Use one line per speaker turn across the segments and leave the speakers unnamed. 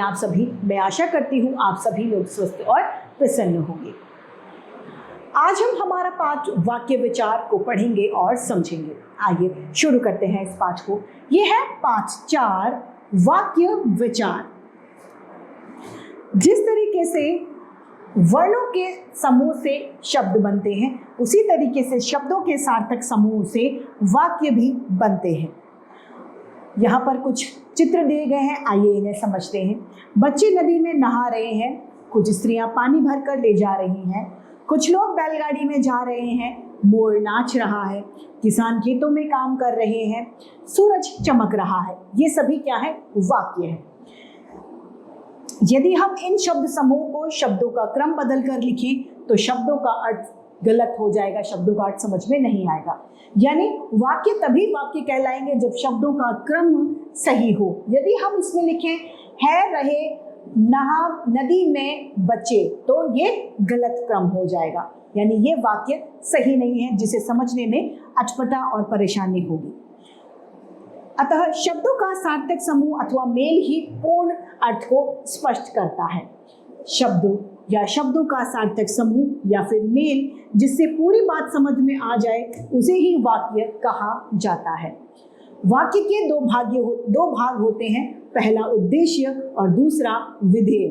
आप सभी, मैं आशा करती हूँ आप सभी लोग स्वस्थ और प्रसन्न होंगे। आज हम हमारा पाठ वाक्य विचार को पढ़ेंगे और समझेंगे। आइए शुरू करते हैं इस पाठ को। यह है पाठ 4 वाक्य विचार। जिस तरीके से वर्णों के समूह से शब्द बनते हैं, उसी तरीके से शब्दों के सार्थक समूह से वाक्य भी बनते हैं। यहाँ पर कुछ चित्र दिए गए हैं, आइए इन्हें समझते हैं। बच्चे नदी में नहा रहे हैं, कुछ स्त्रियां पानी भरकर ले जा रही हैं, कुछ लोग बैलगाड़ी में जा रहे हैं, मोर नाच रहा है, किसान खेतों में काम कर रहे हैं, सूरज चमक रहा है। ये सभी क्या है? वाक्य है। यदि हम इन शब्द समूह को शब्दों का क्रम बदल कर लिखें तो शब्दों का अर्थ गलत हो जाएगा, शब्दों का अर्थ समझ में नहीं आएगा। यानी वाक्य तभी वाक्य कहलाएंगे जब शब्दों का क्रम सही हो। यदि हम इसमें लिखें है रहे नहा नदी में बच्चे, तो ये गलत क्रम हो जाएगा, यानी ये वाक्य सही नहीं है, जिसे समझने में अटपटा और परेशानी होगी। अतः शब्दों का सार्थक समूह अथवा मेल ही पूर्ण अर्थ को स्पष्ट करता है। शब्दों या शब्दों का सार्थक समूह या फिर मेल जिससे पूरी बात समझ में आ जाए, उसे ही वाक्य कहा जाता है। वाक्य के दो भाग होते हैं, पहला उद्देश्य और दूसरा विधेय।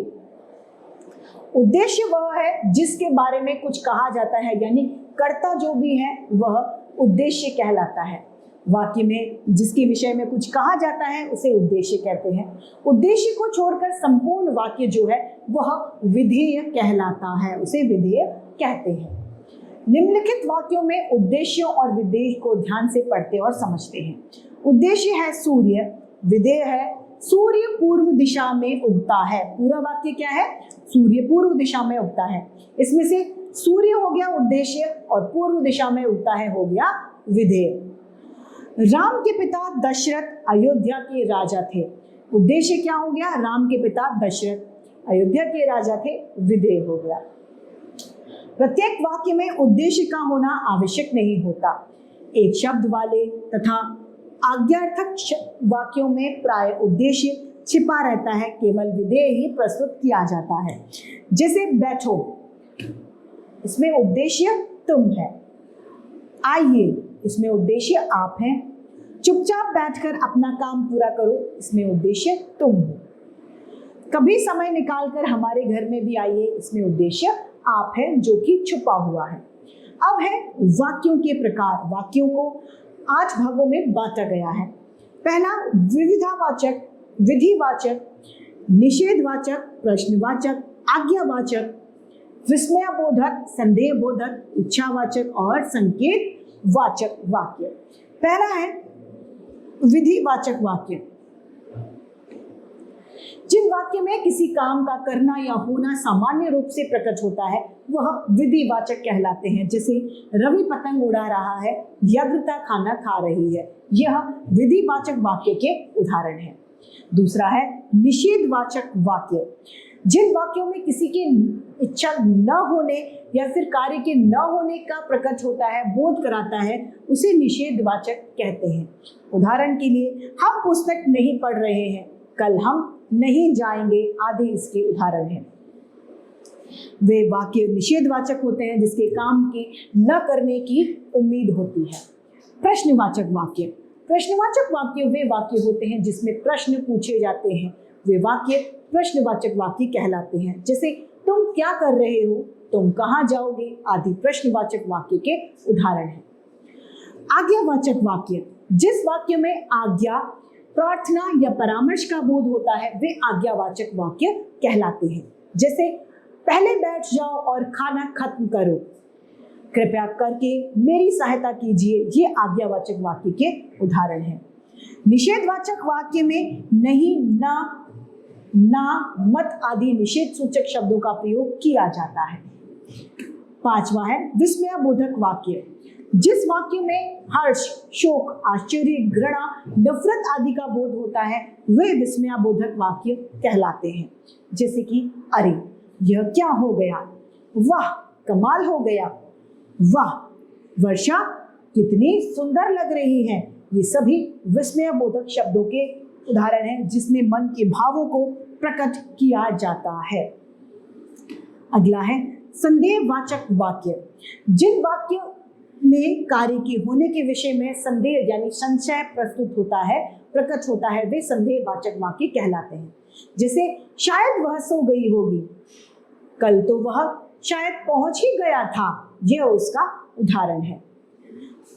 उद्देश्य वह है जिसके बारे में कुछ कहा जाता है, यानी कर्ता जो भी है वह उद्देश्य कहलाता है। वाक्य में जिसके विषय में कुछ कहा जाता है उसे उद्देश्य कहते हैं। उद्देश्य को छोड़कर संपूर्ण वाक्य जो है वह विधेय कहलाता है, उसे विधेय कहते हैं। निम्नलिखित वाक्यों में उद्देश्यों और विधेय को ध्यान से पढ़ते और समझते हैं। उद्देश्य है सूर्य, विधेय है सूर्य पूर्व दिशा में उगता है। पूरा वाक्य क्या है? सूर्य पूर्व दिशा में उगता है। इसमें से सूर्य हो गया उद्देश्य और पूर्व दिशा में उगता है हो गया विधेय। राम के पिता दशरथ अयोध्या के राजा थे। उद्देश्य क्या हो गया? राम के पिता दशरथ अयोध्या के राजा थे, विधेय हो गया। प्रत्येक वाक्य में उद्देश्य का होना आवश्यक नहीं होता। एक शब्द वाले तथा आज्ञार्थक वाक्यों में प्राय उद्देश्य छिपा रहता है, केवल विधेय ही प्रस्तुत किया जाता है। जैसे बैठो, इसमें उद्देश्य तुम है। आइए, इसमें उद्देश्य आप हैं। चुपचाप बैठकर अपना काम पूरा करो, इसमें उद्देश्य तुम हो। कभी समय निकालकर हमारे घर में भी आइए, इसमें उद्देश्य आप हैं जो कि छुपा हुआ है। अब है वाक्यों के प्रकार। वाक्यों को 8 भागों में बांटा गया है। पहला विविधावाचक, विधिवाचक, निषेधवाचक, प्रश्नवाचक, आज्ञावाचक, विस्मयबोधक, संदेहबोधक, इच्छावाचक और संकेत वाचक वाक्य। पहला है विधिवाचक वाक्य। जिन वाक्य में किसी काम का करना या होना सामान्य रूप से प्रकट होता है वह विधिवाचक कहलाते हैं। जैसे रवि पतंग उड़ा रहा है, व्यग्रता खाना खा रही है, यह विधिवाचक वाक्य के उदाहरण हैं। दूसरा है निषेधवाचक वाक्य। जिन वाक्यों में किसी की इच्छा न होने या फिर कार्य के न होने का प्रकट होता है, बोध कराता है, उसे निषेधवाचक कहते हैं। उदाहरण के लिए, हम पुस्तक नहीं पढ़ रहे हैं, कल हम नहीं जाएंगे, आदि इसके उदाहरण हैं। वे वाक्य निषेधवाचक होते हैं जिसके काम के न करने की उम्मीद होती है। प्रश्नवाचक वाक्य। प्रश्नवाचक वाक्य वे वाक्य होते हैं जिसमें प्रश्न पूछे जाते हैं, वे वाक्य प्रश्नवाचक वाक्य कहलाते हैं। जैसे तुम क्या कर रहे हो, तुम कहाँ जाओगे, आदि प्रश्नवाचक वाक्य के उदाहरण हैं। आज्ञावाचक वाक्य। जिस वाक्य में आज्ञा, प्रार्थना या परामर्श का बोध होता है वे आज्ञावाचक वाक्य कहलाते हैं। जैसे पहले बैठ जाओ और खाना खत्म करो, कृपया करके मेरी सहायता कीजिए, ये आज्ञावाचक वाक्य के उदाहरण हैं। निषेधवाचक वाक्य में नहीं, ना, मत आदि निषेध सूचक शब्दों का प्रयोग किया जाता है। 5वां है विस्मयबोधक वाक्य। जिस वाक्य में हर्ष, शोक, आश्चर्य, घृणा, नफरत आदि का बोध होता है वे विस्मयबोधक वाक्य कहलाते हैं। जैसे कि अरे यह क्या हो गया, वाह कमाल हो गया, वाह वर्षा कितनी सुंदर लग रही है, ये सभी विस्मयबोधक शब्दों के उदाहरण है जिसमें मन के भावों को प्रकट किया जाता है। अगला है संदेहवाचक वाक्य। जिन वाक्यों में कार्य के होने के विषय में संदेह यानी संशय प्रकट होता है वे संदेहवाचक वाक्य कहलाते हैं। जैसे शायद वह सो गई होगी, कल तो वह शायद पहुंच ही गया था, यह उसका उदाहरण है।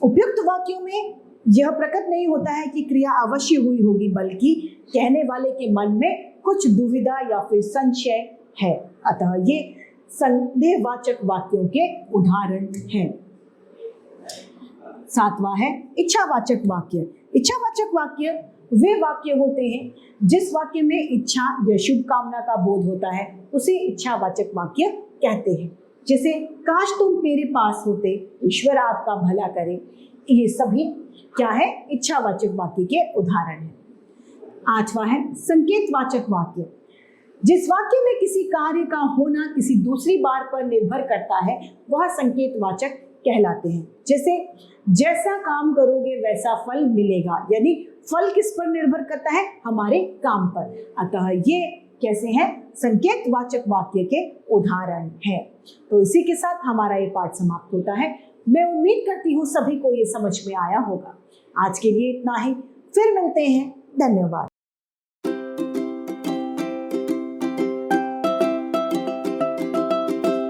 उपयुक्त वाक्यों में यह प्रकट नहीं होता है कि क्रिया अवश्य हुई होगी, बल्कि कहने वाले के मन में कुछ दुविधा या फिर संशय है। अतः ये संदेहवाचक वाक्यों के उदाहरण हैं। सातवां है इच्छावाचक वाक्य। इच्छावाचक वाक्य वे वाक्य होते हैं जिस वाक्य में इच्छा या शुभकामना का बोध होता है, उसे इच्छावाचक वाक्य कहते हैं। जैसे काश तुम मेरे पास होते, ईश्वर आपका भला करे, ये सभी क्या है, इच्छावाचक वाक्य के उदाहरण हैं। आठवां है संकेतवाचक वाक्य। जिस वाक्य में किसी कार्य का होना किसी दूसरी बात पर निर्भर करता है वह संकेतवाचक कहलाते हैं। जैसे जैसा काम करोगे वैसा फल मिलेगा, यानी फल किस पर निर्भर करता है, हमारे काम पर। अतः ये कैसे हैं, संकेतवाचक वाक्य के उदाहरण हैं। तो इसी के साथ हमारा ये पाठ समाप्त होता है। मैं उम्मीद करती हूँ सभी को ये समझ में आया होगा। आज के लिए इतना ही, फिर मिलते हैं। धन्यवाद।